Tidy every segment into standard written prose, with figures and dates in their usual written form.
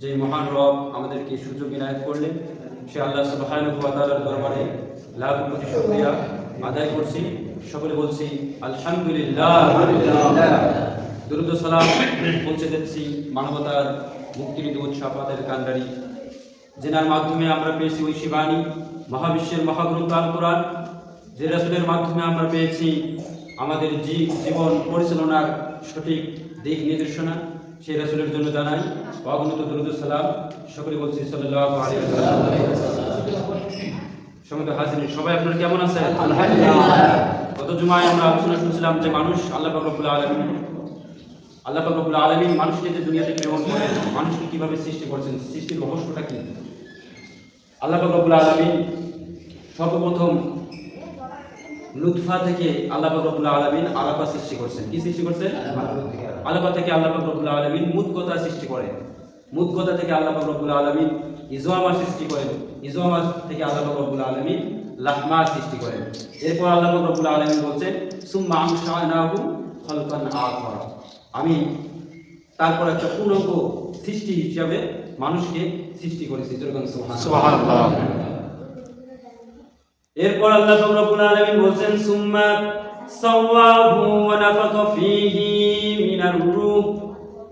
যে মহান রব আমাদেরকে সুযোগ ইনায়েত করলেন, সে আল্লাহ সুবহানাহু ওয়া তাআলার দরবারে লাখ কোটি শুকরিয়া আদায় করছি। সকলে বলছি আলহামদুলিল্লাহ। দুরূদ ও সালাম পৌঁছে দিচ্ছি মানবতার মুক্তির দূত শাফাতের কান্ডারি, যেনার মাধ্যমে আমরা পেয়েছি ঐশী বাণী, মহাবিশ্বের মহাগ্রন্থ আল কোরআন, যে রাসূলের মাধ্যমে আমরা পেয়েছি আমাদের জীবন পরিচালনার সঠিক দিক নির্দেশনা। সেই রাসূলের জন্য জানাই অগণিত দুরূদ ও সালাম। সকলে বলছি সাল্লাল্লাহু আলাইহি ওয়াসাল্লাম। সমস্ত হাজিরিন, সবাই আপনারা কেমন আছেন? আলহামদুলিল্লাহ। গত জুমায় আমরা আলোচনা শুনছিলাম যে মানুষ আল্লাহ পাক রব্বুল আলামিন মানুষকে যে দুনিয়াতে প্রেরণ করেন, মানুষকে কিভাবে সৃষ্টি করেছেন, সৃষ্টির রহস্যটা কি। আল্লাহ পাক রব্বুল আলামিন সর্বপ্রথম লুৎফা থেকে আল্লাহ পাক রব্বুল আলামিন আলাকা সৃষ্টি করছেন। কি সৃষ্টি করছেন? আলাকা থেকে আল্লাহ পাক রব্বুল আলামিন মুদগতা সৃষ্টি করেন। মুদগতা থেকে আল্লাহ পাক রব্বুল আলামিন ইজওয়ামা সৃষ্টি করেন। ইজওয়ামা থেকে আল্লাহ পাক রব্বুল আলামিন লাহমা সৃষ্টি করেন। এরপর আল্লাহ পাক রব্বুল আলামিন বলছেন সুম্মা আনশানাহু খালকান আখরা, আমি তারপর একটা পূর্ণাঙ্গ সৃষ্টি হিসাবে মানুষকে সৃষ্টি করেছি। সুবহানাল্লাহ। এরপর আল্লাহ পাক রব্বুল আলামিন বলেন সুম্মা সাওয়াহু ওয়া নাফাখা ফীহি মিনার রূহ।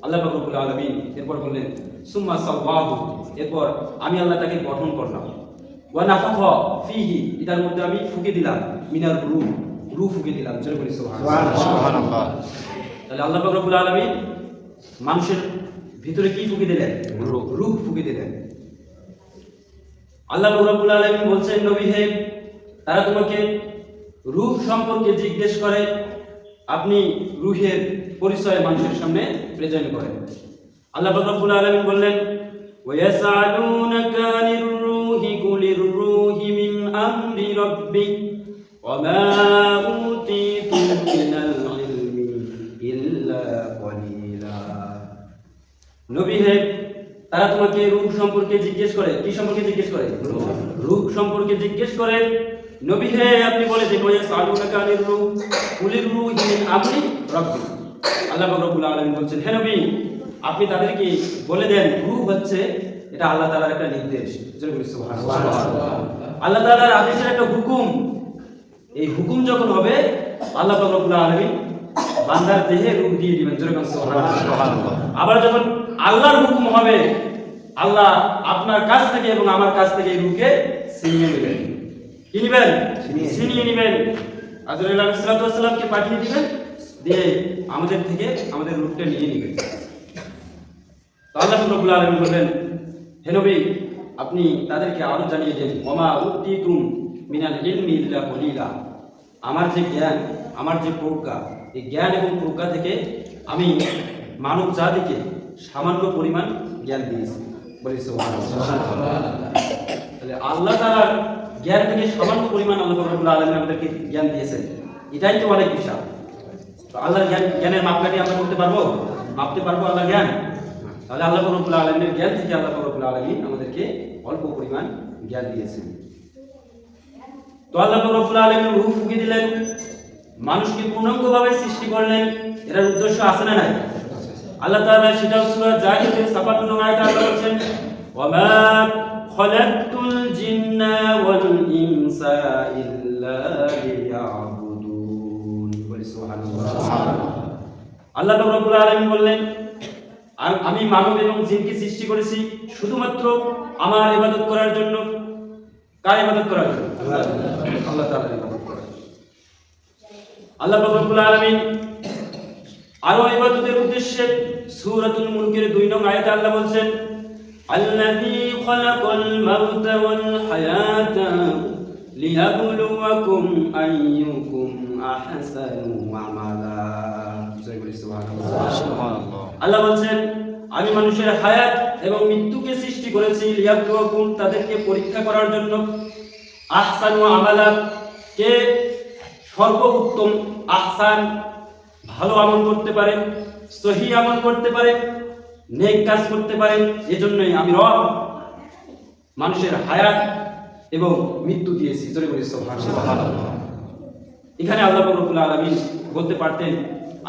আল্লাহ পাক রব্বুল আলামিন এরপর বললেন সুম্মা সাওয়াহু, এরপর আমি আল্লাহ তাকে গঠন করলাম। ওয়া নাফাখা ফীহি, এটার মধ্যে আমি ফুঁকে দিলাম, মিনার রূহ, রূহ ফুঁকে দিলাম। জোরে বলি সুবহানাল্লাহ। তাহলে আল্লাহ পাক রব্বুল আলামিন মানুষের ভিতরে কি ফুঁকে দিলেন? রূহ ফুঁকে দিলেন। আল্লাহ পাক রব্বুল আলামিন বলছেন নবী হে, তারা তোমাকে রূহ সম্পর্কে জিজ্ঞেস করে, আপনি রূহের পরিচয় মানুষের সামনে প্রেজেন্ট করেন। আল্লাহ পাক রব্বুল আলামিন বললেন ওয়ায়াসআলুনাকা আনির রূহি কুলির রূহি মিন আমরি রাব্বি ওয়া মা উতীতুম মিনাল ইলমি ইল্লা কলিলা। নবী হে, তারা তোমাকে রূহ সম্পর্কে জিজ্ঞেস করে। কি সম্পর্কে জিজ্ঞেস করে? রূহ সম্পর্কে জিজ্ঞেস করে। নবী হে, আপনি বলে দিন ওয়ায়াসআলুনাকা আনির রূহ কুলির রূহি মিন আমরি রাব্বি। আল্লাহ পাক রব্বুল আলামিন বলেন হে নবী, আপনি তাদেরকে বলে দেন রূহ হচ্ছে এটা আল্লাহ তাআলার একটা নির্দেশ। জোরে বলি সুবহানাল্লাহ। আল্লাহ তাআলার আদেশের একটা হুকুম। এই হুকুম যখন হবে আল্লাহ পাক রব্বুল আলামিন বান্দার দেহে রূহ দিয়ে দিবেন। জোরে বলি সুবহানাল্লাহ। আবার যখন আল্লাহর হুকুম হবে, আল্লাহ আপনার কাছ থেকে এবং আমার কাছ থেকে এই রূহকে ছিনিয়ে নেবেন। কি নেবেন? ছিনিয়ে নেবেন। আজরাইল আলাইহিস সালামকে পাঠিয়ে দিবেন, দিয়ে আমাদের থেকে আমাদের রূহটা নিয়ে নেবেন। তো আল্লাহ রাব্বুল আলামিন বলেন হে নবী, আপনি তাদেরকে আরো জানিয়ে দেন ওমা উতীতুম মিনাল ইলমি ইল্লা কলিলা। আমার যে জ্ঞান, আমার যে প্রজ্ঞা, এই জ্ঞান এবং প্রজ্ঞা থেকে আমি মানব জাতিকে সামান্য পরিমাণ জ্ঞান দিয়েছি। বলি সুবহানাল্লাহ। তাহলে আল্লাহ তাআলার জ্ঞান থেকে সামান্য পরিমাণ আল্লাহ রাব্বুল আলামিন আমাদেরকে জ্ঞান দিয়েছেন, এটাই তো অনেক বিশাল। তো আল্লাহর জ্ঞানের মাপকাঠি আমরা করতে পারবো? মাপতে পারবো আল্লাহর জ্ঞান? তাহলে আল্লাহ রাব্বুল আলামিনের জ্ঞান থেকে আল্লাহ রাব্বুল আলামিন আমাদেরকে অল্প পরিমাণ জ্ঞান দিয়েছেন। তো আল্লাহ রাব্বুল আলামিন রূহ ফুঁকে দিলেন, মানুষকে পূর্ণাঙ্গভাবে সৃষ্টি করলেন। এর উদ্দেশ্য আছে না নাই? আল্লাহ তাআলা সেটা সূরা জারিয়াতের 56 নং আয়াতে আল্লাহ বলেন ওয়া মা খালাকতুল জিন্না ওয়াল ইনসা ইল্লা লিয়াবুদুন। বলি সুবহানাল্লাহ। আল্লাহ রাব্বুল আলামিন বললেন আমি মানব এবং জিনকে সৃষ্টি করেছি শুধুমাত্র আমার ইবাদত করার জন্য। কার ইবাদত করার জন্য? আল্লাহ তাআলার ইবাদত করার জন্য। আল্লাহ রাব্বুল আলামিন আরো ইবাদতের উদ্দেশ্যে সূরাতুল মুলকের 2 নং আয়াতে আল্লাহ বলেন আল্লাযী খালাকাল মাউতা ওয়াল হায়াতা লিয়াবলুয়াকুম আইয়ুকুম আহসানু আমালা। সুবহানাল্লাহ। আল্লাহ বলেন আমি মানুষের হায়াত এবং মৃত্যুকে সৃষ্টি করেছি লিয়াবলুয়াকুম, তাদেরকে পরীক্ষা করার জন্য, আহসানু আমালা, কে সর্বোত্তম, আহসান ভালো আমল করতে পারে, সহি আমল করতে পারে, নেক কাজ করতে পারে। এজন্যই আমি রব মানুষের হায়াত এবং মৃত্যু দিয়েছি। জোরে বলি সুবহানাল্লাহ। এখানে আল্লাহ রাব্বুল আলামিন বলতে পারতেন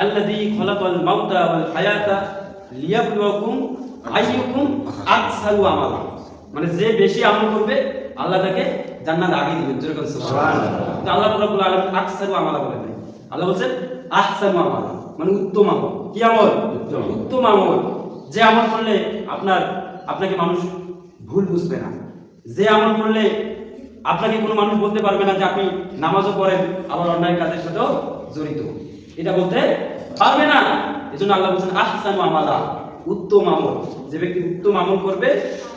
আল্লাযী খালাকাল মাউতা ওয়াল হায়াতা লিয়াবলুয়াকুম আইয়ুকুম আকসারু আমালা, মানে যে বেশি আমল করবে আল্লাহ তাকে জান্নাত আগে দিবেন। জোরে বলেন সুবহানাল্লাহ। তো আল্লাহ রাব্বুল আলামিন আকসারু আমালা বলেন নাই, আল্লাহ বলেন আহসানু আমালা, মানে উত্তম আমল। কি আমল? উত্তম আমল। যে আমল করলে আপনাকে মানুষ ভুল বুঝবে না, যে আমল করলে আপনাকে কোনো মানুষ বলতে পারবে না যে আপনি নামাজও পড়েন আবার অন্যায় কাজের সাথেও জড়িত, এটা বলতে পারবে না। এজন্য আল্লাহ বলছেন আহসানু আমালা, উত্তম আমল। যে ব্যক্তি উত্তম আমল করবে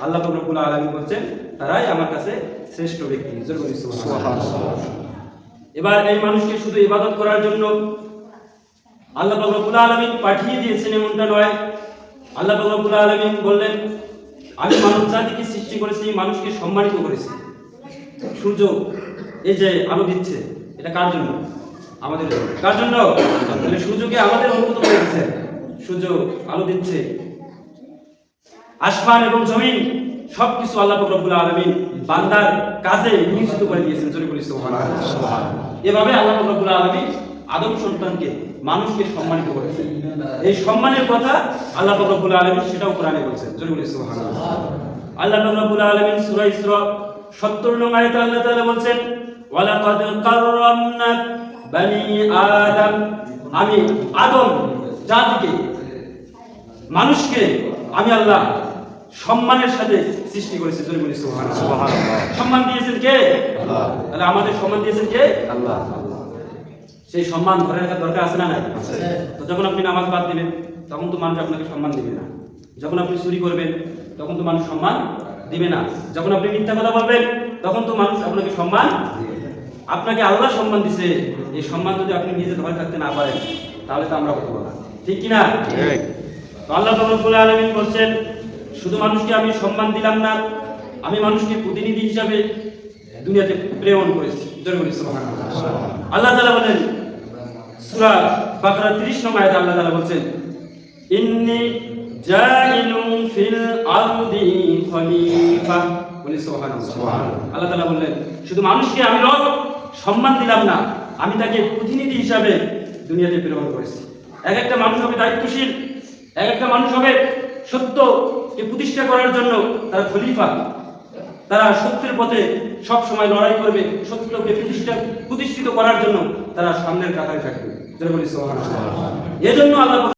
আল্লাহ রাব্বুল আলামিন বলছেন তারাই আমার কাছে শ্রেষ্ঠ ব্যক্তি। জোরে বলি সুবহানাল্লাহ। এবার এই মানুষকে শুধু ইবাদত করার জন্য আল্লাহ রাব্বুল আলামিন পাঠিয়ে দিয়েছেন এমনটা নয়। আল্লাহ রাব্বুল আলামিন বললেন আমি মানব জাতিকে সৃষ্টি করেছি, মানুষকে সম্মানিত করেছি। সূর্য এই যে আলো দিচ্ছে, এটা কার জন্য? আমাদের জন্য। কার জন্য? তাহলে সূর্যকে আমাদের অনুগত করে দিচ্ছে, সূর্য আলো দিচ্ছে। আসমান এবং জমিন সবকিছু আল্লাহ রাব্বুল আলামিন বান্দার কাজে নিয়োজিত করে দিয়েছেন। জোরে বলি সুবহানাল্লাহ। এভাবে আল্লাহ রাব্বুল আলামিন আদম সন্তানকে, মানুষকে সম্মানিত করেছেন। এই সম্মানের কথা আল্লাহ রাব্বুল আলামিন সেটাও কোরআনে বলেছেন। জোরে বলি সুবহানাল্লাহ। আল্লাহ রাব্বুল আলামিন সূরা ইসরা 70 নং আয়াতে আল্লাহ তাআলা বলেন ওয়ালাকাদ কাররামনা বনি আদম, আমি আদম জাতিকে, মানুষকে আমি আল্লাহ সম্মানের সাথে সৃষ্টি করেছি। জোরে বলি সুবহানাল্লাহ। সম্মান দিয়েছেন কে? আল্লাহ। তাহলে আমাদের সম্মান দিয়েছেন কে? আল্লাহ। সেই সম্মান ধরে রাখার দরকার আছে না নাই? তো যখন আপনি নামাজ বাদ দিবেন তখন তো মানুষ আপনাকে সম্মান দিবে না। যখন আপনি চুরি করবেন তখন তো মানুষ সম্মান দিবে না। যখন আপনি মিথ্যা কথা বলবেন তখন তো মানুষ আপনাকে সম্মান দিবে। আপনাকে আল্লাহ সম্মান দিছে, এই সম্মান যদি আপনি নিজে ধরে থাকতে না পারেন তাহলে তো আমরা করতে পারবো না। ঠিক কি না? ঠিক। তো আল্লাহ রাব্বুল আলামিন বলছেন শুধু মানুষকে আমি সম্মান দিলাম না, আমি মানুষকে প্রতিনিধি হিসাবে দুনিয়াতে প্রেরণ করেছি। জোরে বলি সুবহানাল্লাহ। আল্লাহ তাআলা বলেন সূরা বাকারা 30 নং আয়াতে আল্লাহ তাআলা বলেন ইন্নী জাইলুন ফিল আরদি খলিফা। বলি সুবহানাল্লাহ। আল্লাহ তাআলা বললেন শুধু মানুষকে আমি সম্মান দিলাম না, আমি তাকে প্রতিনিধি হিসাবে দুনিয়াতে প্রেরণ করেছি। এক একটা মানুষ হবে দায়িত্বশীল, এক একটা মানুষ হবে সত্যকে প্রতিষ্ঠা করার জন্য তারা খলিফা, তারা সত্যের পথে সব সময় লড়াই করবে, সত্যকে প্রতিষ্ঠিত করার জন্য তারা সামনের কাতারে থাকবে। জোরে বলি সুবহানাল্লাহ। এজন্য আল্লাহ